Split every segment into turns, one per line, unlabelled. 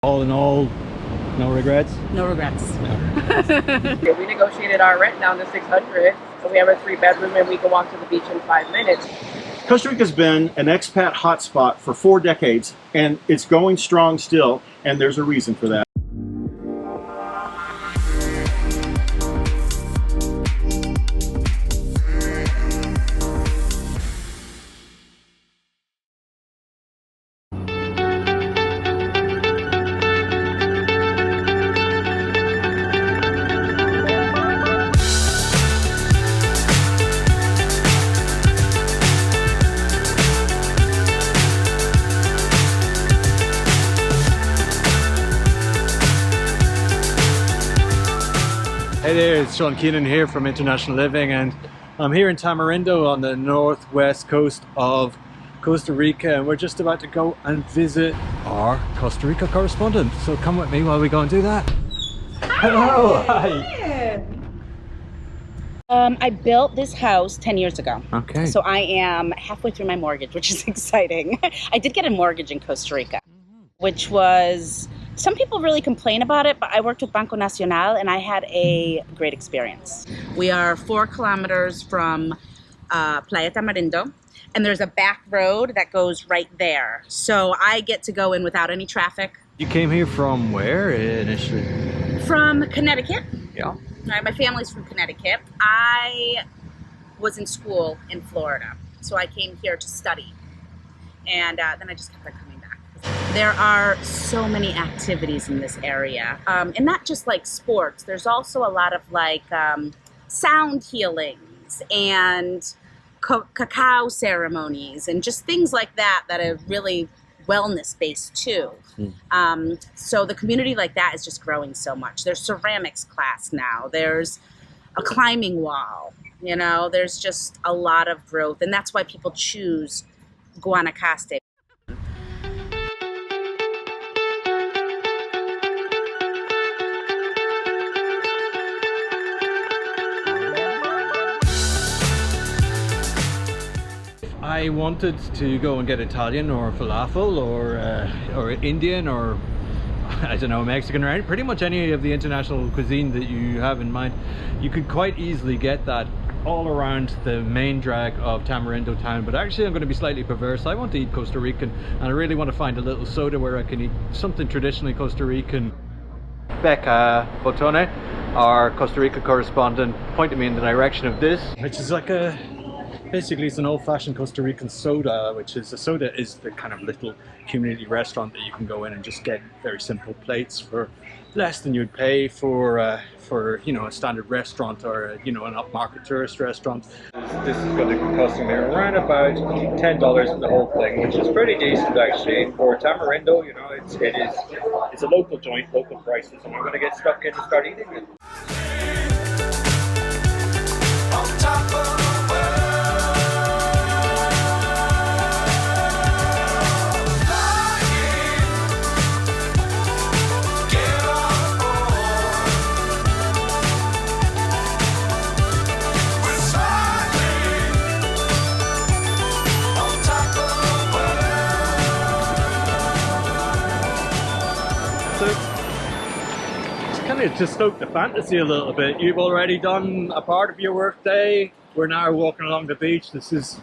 All in all, no regrets?
No regrets.
We negotiated our rent down to $600, so we have a 3-bedroom and we can walk to the beach in 5 minutes.
Costa Rica's been an expat hotspot for 4 decades, and it's going strong still, and there's a reason for that.
Hey there, it's Sean Keenan here from International Living, and I'm here in Tamarindo on the northwest coast of Costa Rica, and we're just about to go and visit our Costa Rica correspondent. So come with me while we go and do that. Hello, hi.
I built this house 10 years ago.
Okay.
So I am halfway through my mortgage, which is exciting. I did get a mortgage in Costa Rica, which was, some people really complain about it, but I worked with Banco Nacional and I had a great experience. We are 4 kilometers from Playa Tamarindo, and there's a back road that goes right there. So I get to go in without any traffic.
You came here from where initially?
From Connecticut.
Yeah.
All right, my family's from Connecticut. I was in school in Florida, so I came here to study. And then I just kept on coming back. There are so many activities in this area, and not just like sports. There's also a lot of like sound healings and cacao ceremonies and just things like that that are really wellness based too. So the community like that is just growing so much. There's ceramics class now. There's a climbing wall. You know, there's just a lot of growth, and that's why people choose Guanacaste.
I wanted to go and get Italian or falafel or Indian or I don't know, Mexican, or pretty much any of the international cuisine that you have in mind. You could quite easily get that all around the main drag of Tamarindo town, but actually I'm going to be slightly perverse. I want to eat Costa Rican, and I really want to find a little soda where I can eat something traditionally Costa Rican. Bekah Bottone, our Costa Rica correspondent, pointed me in the direction of this, which is like a basically it's an old-fashioned Costa Rican soda, which is, a soda is the kind of little community restaurant that you can go in and just get very simple plates for less than you'd pay for you know, a standard restaurant or you know, an upmarket tourist restaurant. This is going to be costing me around about $10 for the whole thing, which is pretty decent actually for Tamarindo. You know, it's a local joint, local prices, and I'm going to get stuck in and start eating it. To stoke the fantasy a little bit, you've already done a part of your work day. We're now walking along the beach. This is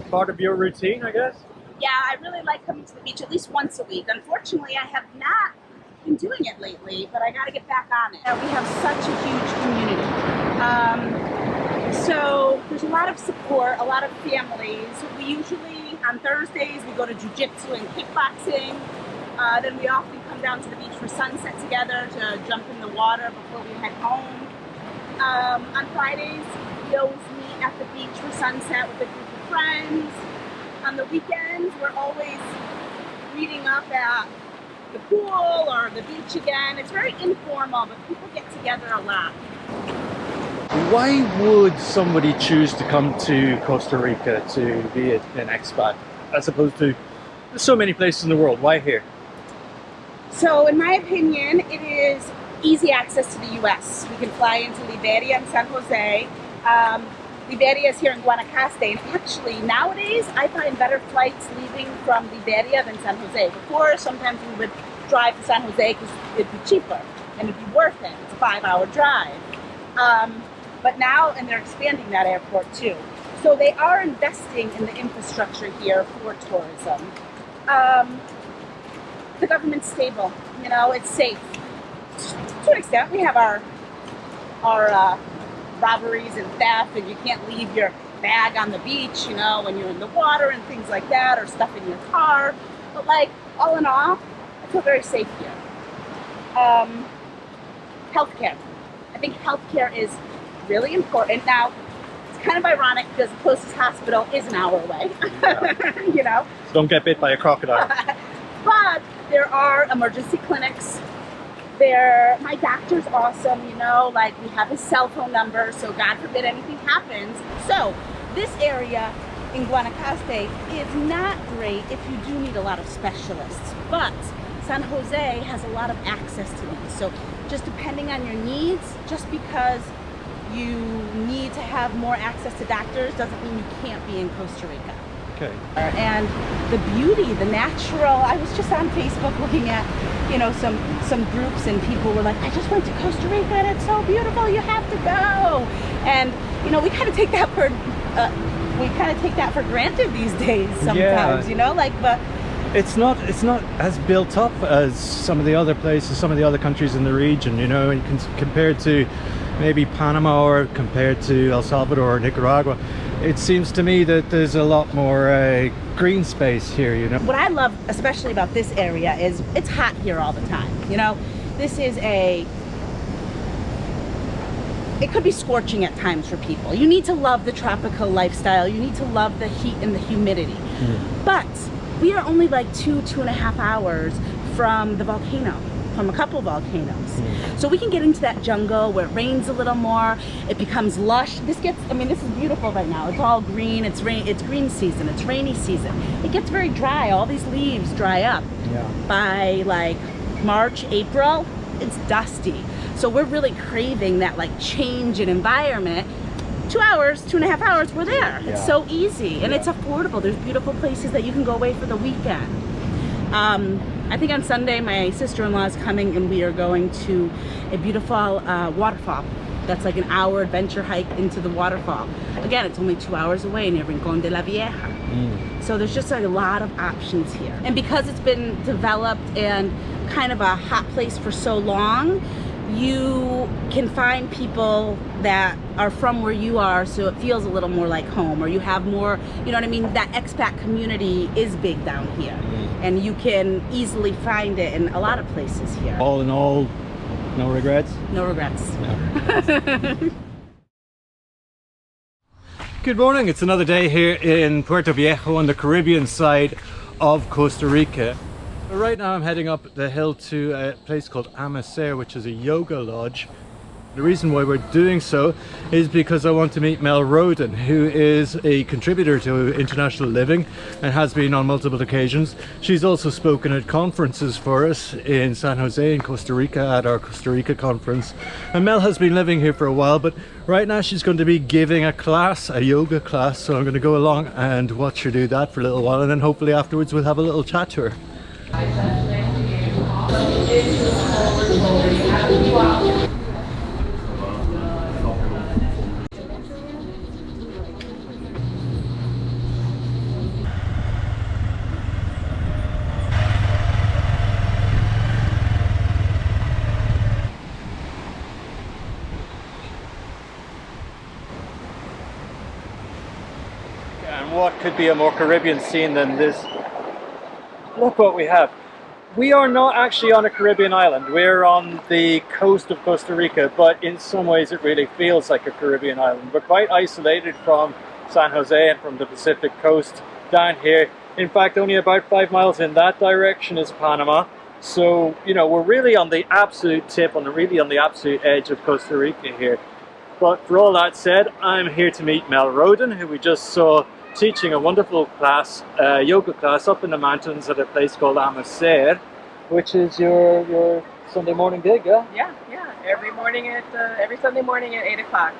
part of your routine, I guess?
Yeah, I really like coming to the beach at least once a week. Unfortunately, I have not been doing it lately, but I got to get back on it. We have such a huge community. So there's a lot of support, a lot of families. We usually, on Thursdays, we go to jiu-jitsu and kickboxing. Then we often come down to the beach for sunset together to jump in the water before we head home. On Fridays, we always meet at the beach for sunset with a group of friends. On the weekends, we're always meeting up at the pool or the beach again. It's very informal, but people get together a lot.
Why would somebody choose to come to Costa Rica to be an expat as opposed to so many places in the world? Why here?
So in my opinion, it is easy access to the U.S. We can fly into Liberia and San Jose. Liberia is here in Guanacaste, and actually nowadays I find better flights leaving from Liberia than San Jose. Before, sometimes we would drive to San Jose because it'd be cheaper and it'd be worth it. It's a 5-hour drive. But now, and they're expanding that airport too. So they are investing in the infrastructure here for tourism. The government's stable, you know, it's safe. To an extent, we have our robberies and theft, and you can't leave your bag on the beach, you know, when you're in the water and things like that, or stuff in your car. But like, all in all, I feel very safe here. Healthcare. I think healthcare is really important. Now, it's kind of ironic because the closest hospital is an hour away,
Yeah.
you know.
So don't get bit by a crocodile.
But there are emergency clinics. My doctor's awesome, you know, like we have his cell phone number, so God forbid anything happens. So this area in Guanacaste is not great if you do need a lot of specialists, but San Jose has a lot of access to these. So just depending on your needs, just because you need to have more access to doctors doesn't mean you can't be in Costa Rica.
Okay.
And the beauty, the natural, I was just on Facebook looking at, you know, some groups, and people were like, I just went to Costa Rica and it's so beautiful, you have to go. And, you know, we kind of take that for granted these days sometimes,
Yeah.
you know, like, but
It's not as built up as some of the other places, some of the other countries in the region, you know, and compared to maybe Panama or compared to El Salvador or Nicaragua. It seems to me that there's a lot more green space here, you know.
what I love especially about this area is it's hot here all the time, you know. This is it could be scorching at times for people. You need to love the tropical lifestyle. You need to love the heat and the humidity. But we are only like 2.5 hours from the volcano, from a couple volcanoes. So we can get into that jungle where it rains a little more, it becomes lush. This is beautiful right now. It's all green, it's green season, it's rainy season. It gets very dry, all these leaves dry up.
Yeah.
By like March, April, it's dusty. So we're really craving that like change in environment. 2.5 hours, we're there.
Yeah.
It's so easy, and it's affordable. There's beautiful places that you can go away for the weekend. I think on Sunday my sister-in-law is coming, and we are going to a beautiful waterfall. That's like an hour adventure hike into the waterfall. Again, it's only 2 hours away near Rincón de la Vieja. So there's just a lot of options here. And because it's been developed and kind of a hot place for so long, you can find people that are from where you are, so it feels a little more like home, or you have more, you know what I mean? That expat community is big down here, and you can easily find it in a lot of places here.
All in all, no regrets?
No regrets.
Good morning, it's another day here in Puerto Viejo on the Caribbean side of Costa Rica. Right now I'm heading up the hill to a place called Amacer, which is a yoga lodge. The reason why we're doing so is because I want to meet Mel Rhoden, who is a contributor to International Living and has been on multiple occasions. She's also spoken at conferences for us in San Jose in Costa Rica at our Costa Rica conference. And Mel has been living here for a while, but right now she's going to be giving a class, a yoga class, so I'm going to go along and watch her do that for a little while, and then hopefully afterwards we'll have a little chat to her. And what could be a more Caribbean scene than this? Look what we have. We are not actually on a Caribbean island. We're on the coast of Costa Rica, but in some ways it really feels like a Caribbean island. We're quite isolated from San Jose and from the Pacific coast down here. In fact, only about 5 miles in that direction is Panama. So, you know, we're really on the absolute tip, really on the absolute edge of Costa Rica here. But for all that said, I'm here to meet Mel Rhoden, who we just saw teaching a wonderful class, yoga class up in the mountains at a place called Amacer, which is your Sunday morning gig, yeah?
Yeah. Every Sunday morning at 8 o'clock.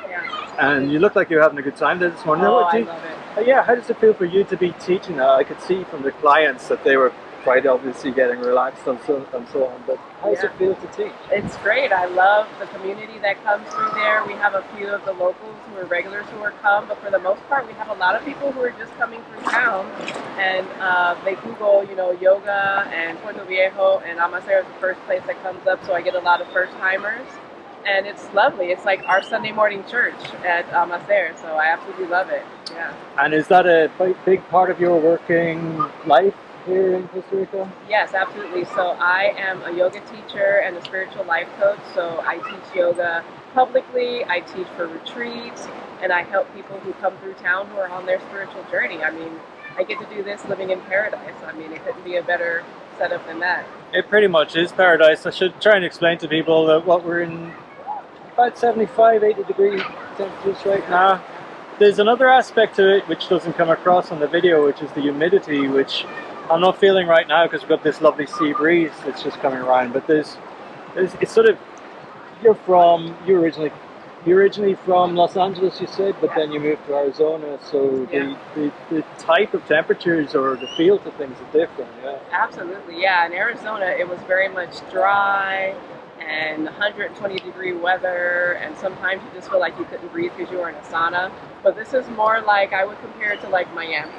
Yeah.
And you look like you're having a good time there this morning.
Oh, I love it.
Yeah, how does it feel for you to be teaching that? I could see from the clients that they were quite obviously getting relaxed and so on. But how does it feel to teach?
It's great. I love the community that comes through there. We have a few of the locals who are regulars who are come, but for the most part, we have a lot of people who are just coming through town, and they Google, you know, yoga and Puerto Viejo, and Amacer is the first place that comes up, so I get a lot of first timers. And it's lovely. It's like our Sunday morning church at Amacer, so I absolutely love it. Yeah.
And is that a big part of your working life here in Costa Rica?
Yes, absolutely. So I am a yoga teacher and a spiritual life coach. So I teach yoga publicly, I teach for retreats, and I help people who come through town who are on their spiritual journey. I mean, I get to do this living in paradise. I mean, it couldn't be a better setup than that.
It pretty much is paradise. I should try and explain to people that what we're in about 75, 80 degree temperatures right now. There's another aspect to it which doesn't come across on the video, which is the humidity, which I'm not feeling right now because we've got this lovely sea breeze that's just coming around. But there's it's sort of, you're originally from Los Angeles, you said, but then you moved to Arizona, so the type of temperatures or the feel to things are different. Yeah.
Absolutely, yeah. In Arizona, it was very much dry and 120 degree weather, and sometimes you just feel like you couldn't breathe because you were in a sauna. But this is more like, I would compare it to like Miami.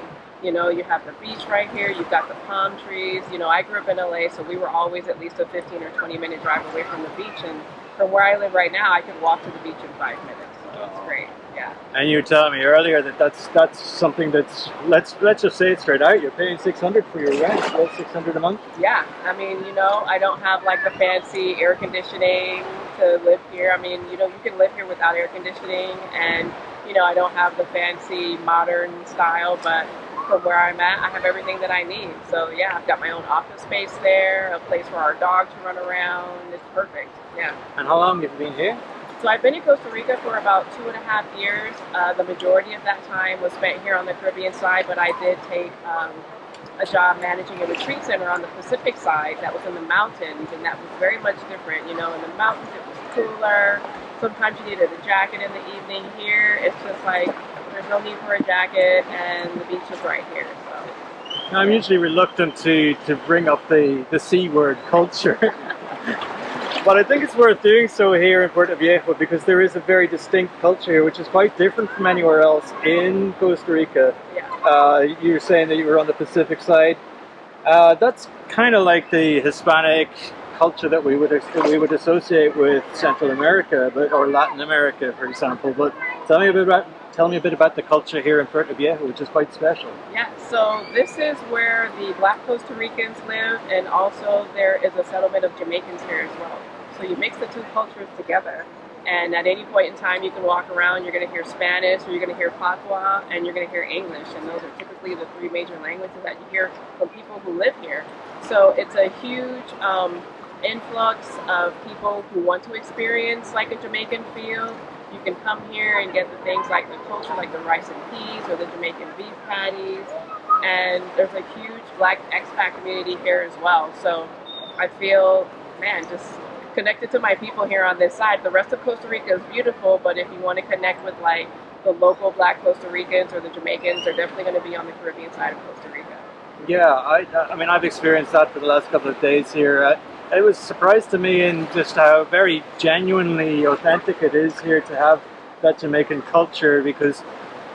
You know, you have the beach right here, you've got the palm trees. You know, I grew up in LA, so we were always at least a 15 or 20 minute drive away from the beach, and from where I live right now, I can walk to the beach in 5 minutes. So it's great, yeah.
And you were telling me earlier that that's something that's, let's just say it straight out, you're paying $600 for your rent, about $600 a month?
Yeah, I mean, you know, I don't have like the fancy air conditioning to live here. I mean, you know, you can live here without air conditioning, and, you know, I don't have the fancy modern style, but from where I'm at, I have everything that I need. So yeah, I've got my own office space there, a place for our dog to run around. It's perfect, yeah.
And how long have you been here?
So I've been in Costa Rica for about 2.5 years. The majority of that time was spent here on the Caribbean side, but I did take a job managing a retreat center on the Pacific side that was in the mountains, and that was very much different. You know, in the mountains it was cooler. Sometimes you needed a jacket in the evening. Here it's just like, there's no need for a jacket, and the beach is right here. So
I'm usually reluctant to bring up the C word, culture. But I think it's worth doing so here in Puerto Viejo because there is a very distinct culture here, which is quite different from anywhere else in Costa Rica.
yeah.
You were saying that you were on the Pacific side. That's kind of like the Hispanic culture that we would associate with Central America, or Latin America, for example. But tell me a bit about the culture here in Puerto Viejo, which is quite special.
Yeah, so this is where the Black Costa Ricans live, and also there is a settlement of Jamaicans here as well. So you mix the two cultures together, and at any point in time you can walk around, you're going to hear Spanish, or you're going to hear Patois, and you're going to hear English, and those are typically the three major languages that you hear from people who live here. So it's a huge influx of people who want to experience like a Jamaican feel. You can come here and get the things like the culture, like the rice and peas or the Jamaican beef patties. And there's a huge Black expat community here as well. So I feel, man, just connected to my people here on this side. The rest of Costa Rica is beautiful, but if you want to connect with like the local Black Costa Ricans or the Jamaicans, they're definitely going to be on the Caribbean side of Costa Rica.
Yeah, I mean, I've experienced that for the last couple of days here. It was a surprise to me in just how very genuinely authentic it is here to have that Jamaican culture, because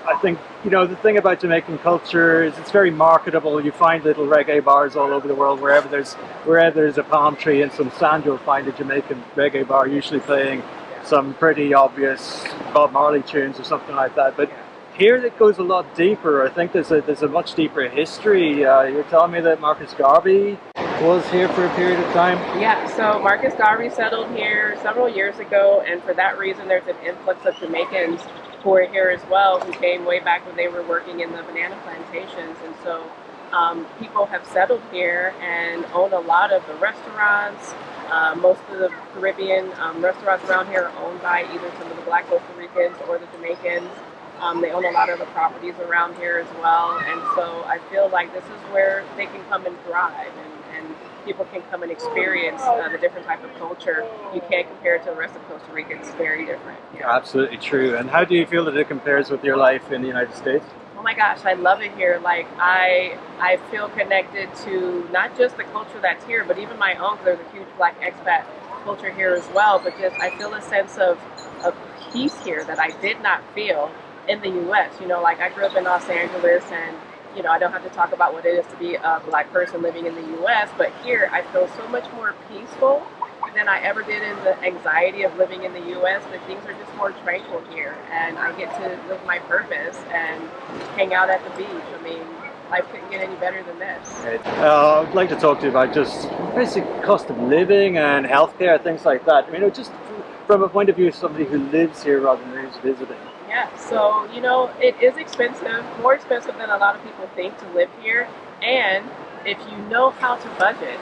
I think, you know, the thing about Jamaican culture is it's very marketable. You find little reggae bars all over the world. Wherever there's a palm tree and some sand, you'll find a Jamaican reggae bar, usually playing some pretty obvious Bob Marley tunes or something like that. But here it goes a lot deeper. I think there's a much deeper history. You're telling me that Marcus Garvey was here for a period of time?
Yeah, so Marcus Garvey settled here several years ago, and for that reason there's an influx of Jamaicans who are here as well, who came way back when they were working in the banana plantations. And so people have settled here and own a lot of the restaurants. Most of the Caribbean restaurants around here are owned by either some of the Black Costa Ricans or the Jamaicans. They own a lot of the properties around here as well, and so I feel like this is where they can come and thrive, and people can come and experience the different type of culture. You can't compare it to the rest of Costa Rica. It's very different. Yeah.
Absolutely true. And how do you feel that it compares with your life in the United States?
Oh my gosh, I love it here. Like I feel connected to not just the culture that's here, but even my own. There's a huge Black expat culture here as well. But just I feel a sense of peace here that I did not feel in the U.S. You know, like I grew up in Los Angeles, and you know I don't have to talk about what it is to be a Black person living in the U.S. But here I feel so much more peaceful than I ever did in the anxiety of living in the U.S. But things are just more tranquil here, and I get to live my purpose and hang out at the beach. I mean, life couldn't get any better than this.
I'd like to talk to you about just basic cost of living and healthcare, things like that. I mean, just from a point of view of somebody who lives here rather than who's visiting.
Yeah, so you know, it is expensive, more expensive than a lot of people think to live here. And if you know how to budget,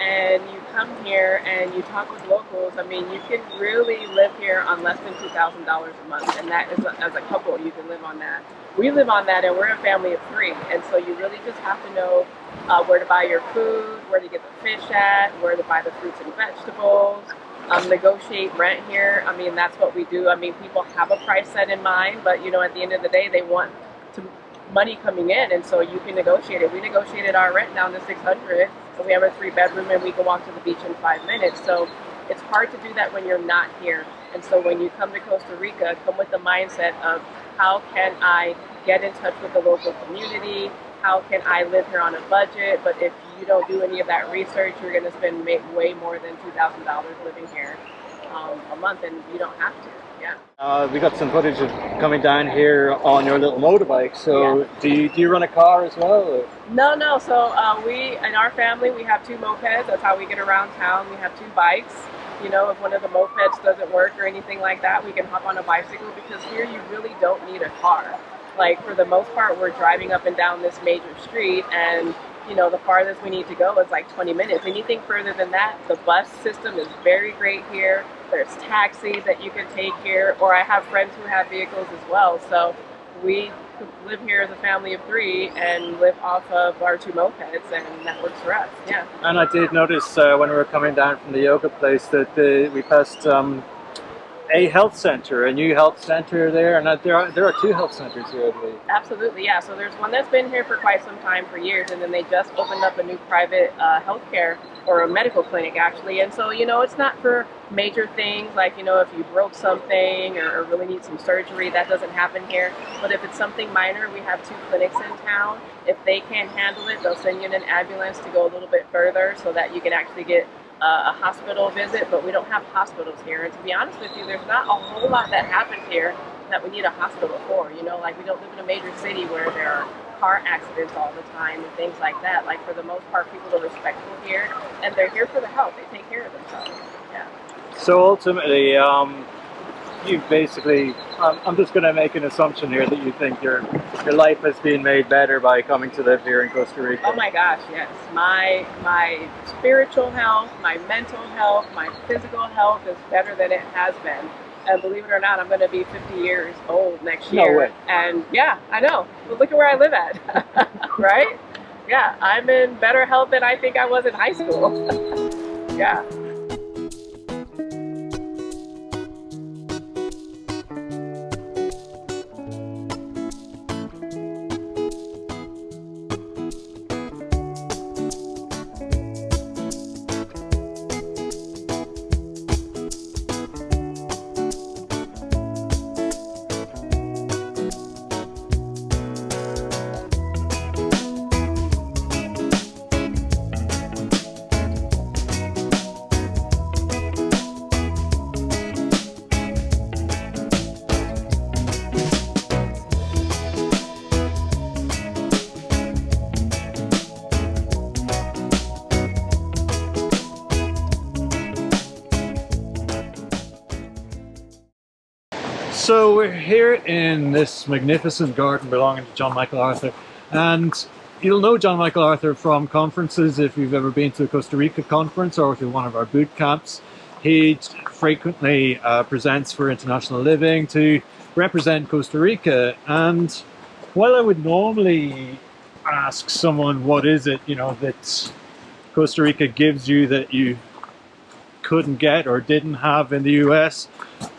and you come here and you talk with locals, I mean, you can really live here on less than $2,000 a month, and that is, as a couple, you can live on that. We live on that, and we're a family of 3, and so you really just have to know where to buy your food, where to get the fish at, where to buy the fruits and vegetables, negotiate rent here. I mean, that's what we do. I mean, people have a price set in mind, but you know, at the end of the day, they want money coming in, and so you can negotiate it. We negotiated our rent down to $600, so we have a 3-bedroom, and we can walk to the beach in 5 minutes. So it's hard to do that when you're not here. And so when you come to Costa Rica, come with the mindset of how can I get in touch with the local community? How can I live here on a budget? But if you don't do any of that research, you're going to spend way more than $2,000 living here a month, and you don't have to. Yeah.
We got some footage of coming down here on your little motorbike. So
Yeah.
do you run a car as well? Or?
No. So we, in our family, we have 2 mopeds. That's how we get around town. We have 2 bikes. You know, if one of the mopeds doesn't work or anything like that, we can hop on a bicycle, because here you really don't need a car. Like, for the most part, we're driving up and down this major street, and you know, the farthest we need to go is like 20 minutes. Anything further than that, the bus system is very great here. There's taxis that you can take here, or I have friends who have vehicles as well. So we live here as a family of 3 and live off of our 2 mopeds, and that works for us. Yeah.
And I did notice when we were coming down from the yoga place that we passed a health center, a new health center there, and there are 2 health centers here, I believe.
Absolutely, yeah. So there's one that's been here for quite some time, for years, and then they just opened up a new private healthcare, or a medical clinic actually. And so, you know, it's not for major things like, you know, if you broke something or really need some surgery, that doesn't happen here. But if it's something minor, we have 2 clinics in town. If they can't handle it, they'll send you in an ambulance to go a little bit further so that you can actually get a hospital visit. But we don't have hospitals here, and to be honest with you, there's not a whole lot that happens here that we need a hospital for. You know, like, we don't live in a major city where there are car accidents all the time and things like that. Like, for the most part, people are respectful here, and they're here for the health. They take care of themselves. Yeah.
So ultimately, you basically, I'm just going to make an assumption here that you think your life has been made better by coming to live here in Costa Rica.
Oh my gosh, yes. My spiritual health, my mental health, my physical health is better than it has been. And believe it or not, I'm going to be 50 years old next year.
No way.
And yeah, I know. But look at where I live at, right? Yeah, I'm in better health than I think I was in high school. Yeah.
So we're here in this magnificent garden belonging to John Michael Arthur, and you'll know John Michael Arthur from conferences if you've ever been to a Costa Rica conference or if you're one of our boot camps. He frequently presents for International Living to represent Costa Rica, and while I would normally ask someone what is it, you know, that Costa Rica gives you that you couldn't get or didn't have in the US,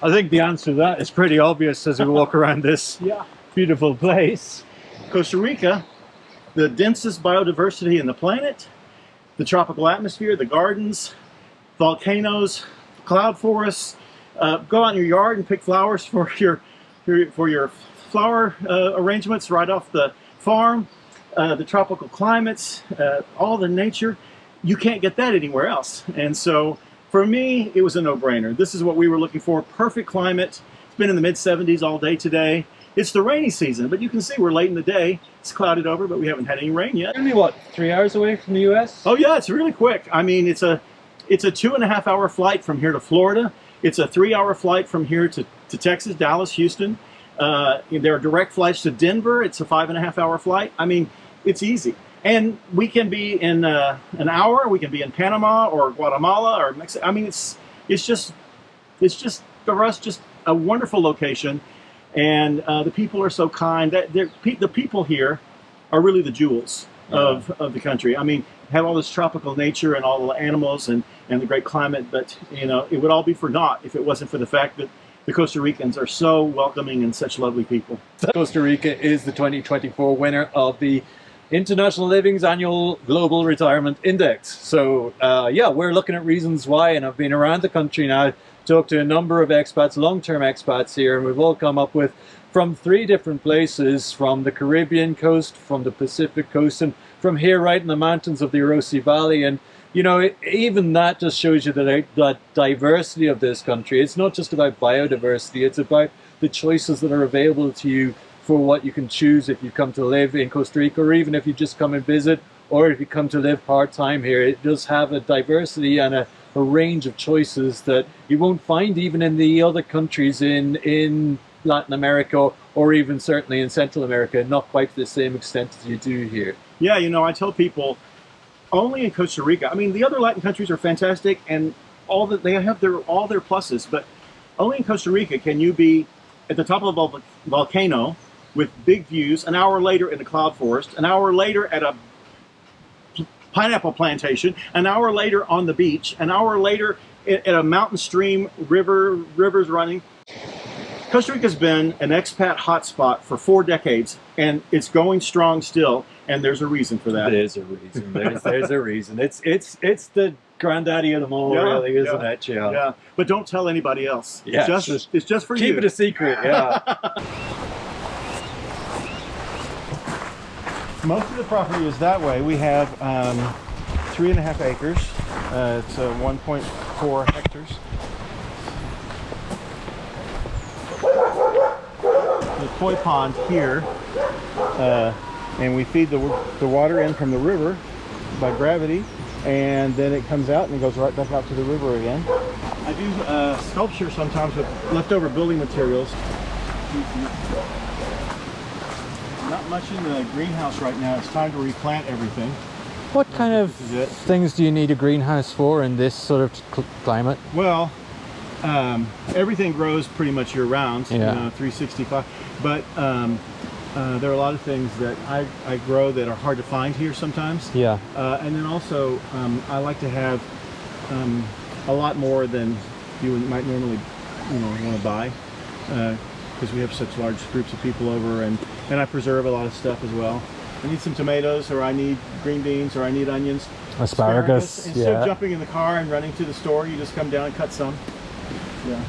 I think the answer to that is pretty obvious as we walk around this beautiful place.
Costa Rica, the densest biodiversity in the planet, the tropical atmosphere, the gardens, volcanoes, cloud forests. Go out in your yard and pick flowers for your flower arrangements right off the farm. The tropical climates, all the nature. You can't get that anywhere else. And so for me, it was a no-brainer. This is what we were looking for. Perfect climate. It's been in the mid-70s all day today. It's the rainy season, but you can see we're late in the day. It's clouded over, but we haven't had any rain yet.
Only what, 3 hours away from the US?
Oh yeah, it's really quick. I mean, it's a 2.5 hour flight from here to Florida. It's a 3 hour flight from here to Texas, Dallas, Houston. There are direct flights to Denver. It's a 5.5 hour flight. I mean, it's easy. And we can be in an hour. We can be in Panama or Guatemala or Mexico. I mean, it's just for us just a wonderful location. And the people are so kind. The people here are really the jewels of the country. I mean, have all this tropical nature and all the animals and the great climate, but you know, it would all be for naught if it wasn't for the fact that the Costa Ricans are so welcoming and such lovely people.
Costa Rica is the 2024 winner of the International Living's annual Global Retirement Index. So yeah, we're looking at reasons why, and I've been around the country now, talked to a number of expats, long-term expats here, and we've all come up with from 3 different places, from the Caribbean coast, from the Pacific coast, and from here right in the mountains of the Orosi Valley. And you know, even that just shows you the diversity of this country. It's not just about biodiversity, it's about the choices that are available to you for what you can choose if you come to live in Costa Rica, or even if you just come and visit, or if you come to live part-time here. It does have a diversity and a range of choices that you won't find even in the other countries in Latin America, or even certainly in Central America, not quite to the same extent as you do here.
Yeah, you know, I tell people, only in Costa Rica, I mean, the other Latin countries are fantastic and they have all their pluses, but only in Costa Rica can you be at the top of a volcano with big views, an hour later in a cloud forest, an hour later at a pineapple plantation, an hour later on the beach, an hour later at a mountain stream, rivers running. Costa Rica's been an expat hotspot for 4 decades, and it's going strong still, and there's a reason for that.
There's a reason. There's a reason. It's the granddaddy of them all, really, isn't it? Yeah.
Yeah. But don't tell anybody else.
Yeah.
It's just for you.
Keep it a secret. Yeah.
Most of the property is that way. We have 3.5 acres. It's 1.4 hectares. The koi pond here, and we feed the water in from the river by gravity, and then it comes out and it goes right back out to the river again. I do sculpture sometimes with leftover building materials. Not much in the greenhouse right now. It's time to replant everything.
What kind of things do you need a greenhouse for in this sort of climate?
Well, everything grows pretty much year round, you know, 365. But there are a lot of things that I grow that are hard to find here sometimes. Yeah. And then also, I like to have a lot more than you might normally, want to buy, because we have such large groups of people over, and I preserve a lot of stuff as well. I need some tomatoes, or I need green beans, or I need onions.
Asparagus.
Instead of jumping in the car and running to the store, you just come down and cut some. Yeah.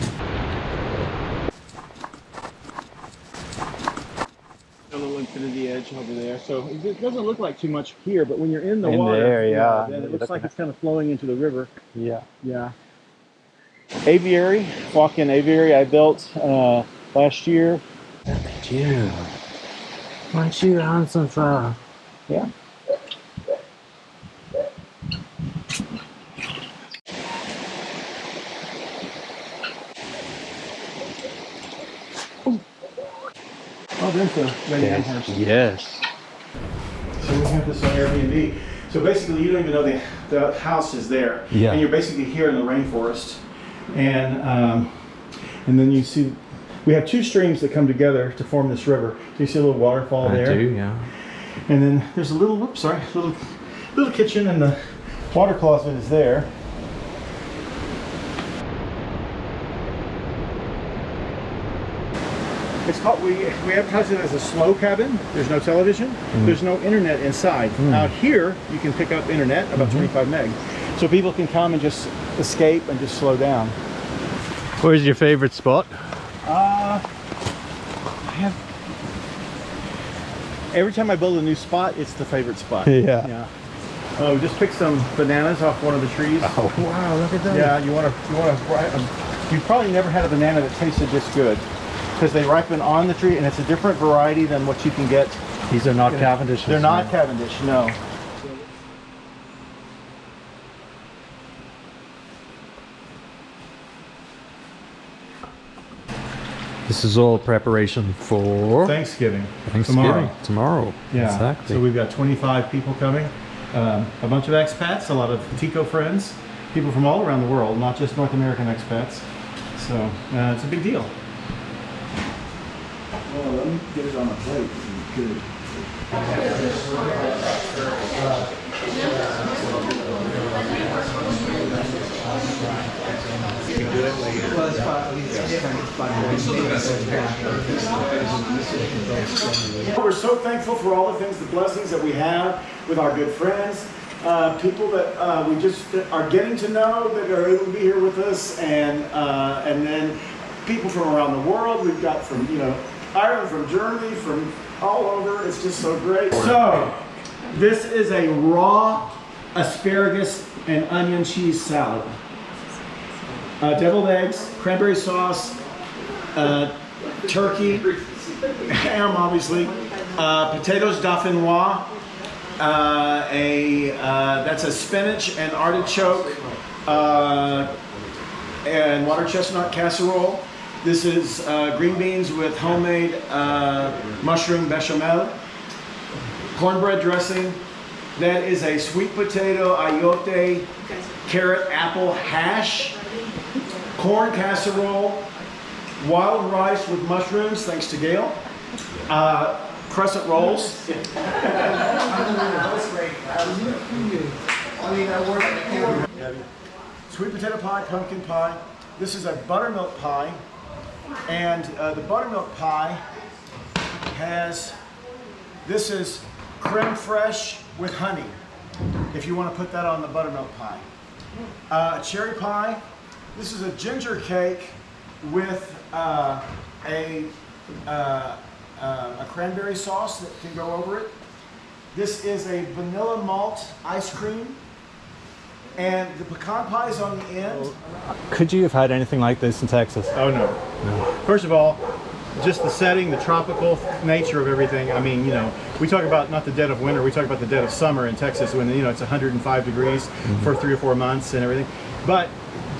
A little infinity edge over there, so it doesn't look like too much here, but when you're in the water, then it looks like it's kind of flowing into the river. Yeah. Yeah. Aviary, walk-in aviary I built last year.
Look at you. Aren't you handsome fella?
Yeah. Oh, there's the Lady Amherst.
Yes.
So we have this on Airbnb. So basically, you don't even know the house is there.
Yeah.
And you're basically here in the rainforest. And then you see, we have 2 streams that come together to form this river. So you see a little waterfall there.
I do, yeah.
And then there's a little, little kitchen, and the water closet is there. It's called, we advertise it as a slow cabin. There's no television. There's no internet inside. Out here, you can pick up internet, about 25 meg. So people can come and just escape and just slow down.
Where's your favorite spot?
Every time I build a new spot, it's the favorite spot.
Yeah.
Oh, we just picked some bananas off one of the trees.
Oh wow, look at that.
Yeah, you probably never had a banana that tasted this good because they ripen on the tree, and it's a different variety than what you can get.
These are not Cavendish.
They're not Cavendish, no.
This is all preparation for
Thanksgiving.
Tomorrow.
Yeah.
Exactly.
So we've got 25 people coming. A bunch of expats, a lot of Tico friends, people from all around the world, not just North American expats. So it's a big deal. Well, let me get it on a plate. Good. We're so thankful for all the things, the blessings that we have with our good friends, people that we just are getting to know that are able to be here with us, and then people from around the world. We've got from Ireland, from Germany, from all over. It's just so great. So this is a raw asparagus and onion cheese salad. Deviled eggs, cranberry sauce, turkey, ham obviously, potatoes dauphinoise, that's a spinach and artichoke and water chestnut casserole. This is green beans with homemade mushroom bechamel, cornbread dressing. That is a sweet potato, ayote, carrot, apple hash, corn casserole, wild rice with mushrooms, thanks to Gail, crescent rolls. Sweet potato pie, pumpkin pie. This is a buttermilk pie, and the buttermilk pie this is creme fraiche with honey, if you want to put that on the buttermilk pie. Cherry pie. This is a ginger cake with a cranberry sauce that can go over it. This is a vanilla malt ice cream. And the pecan pie is on the end.
Could you have had anything like this in Texas?
Oh no. First of all, just the setting, the tropical nature of everything. I mean, we talk about not the dead of winter, we talk about the dead of summer in Texas when, it's 105 degrees for 3 or 4 months and everything. But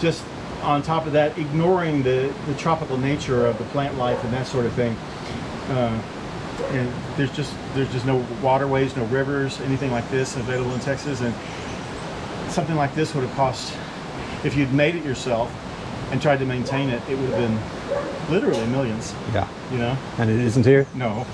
just on top of that, ignoring the tropical nature of the plant life and that sort of thing. And there's just no waterways, no rivers, anything like this available in Texas. And something like this would have cost, if you'd made it yourself and tried to maintain it, it would have been literally millions.
Yeah.
You know?
And it isn't here?
No.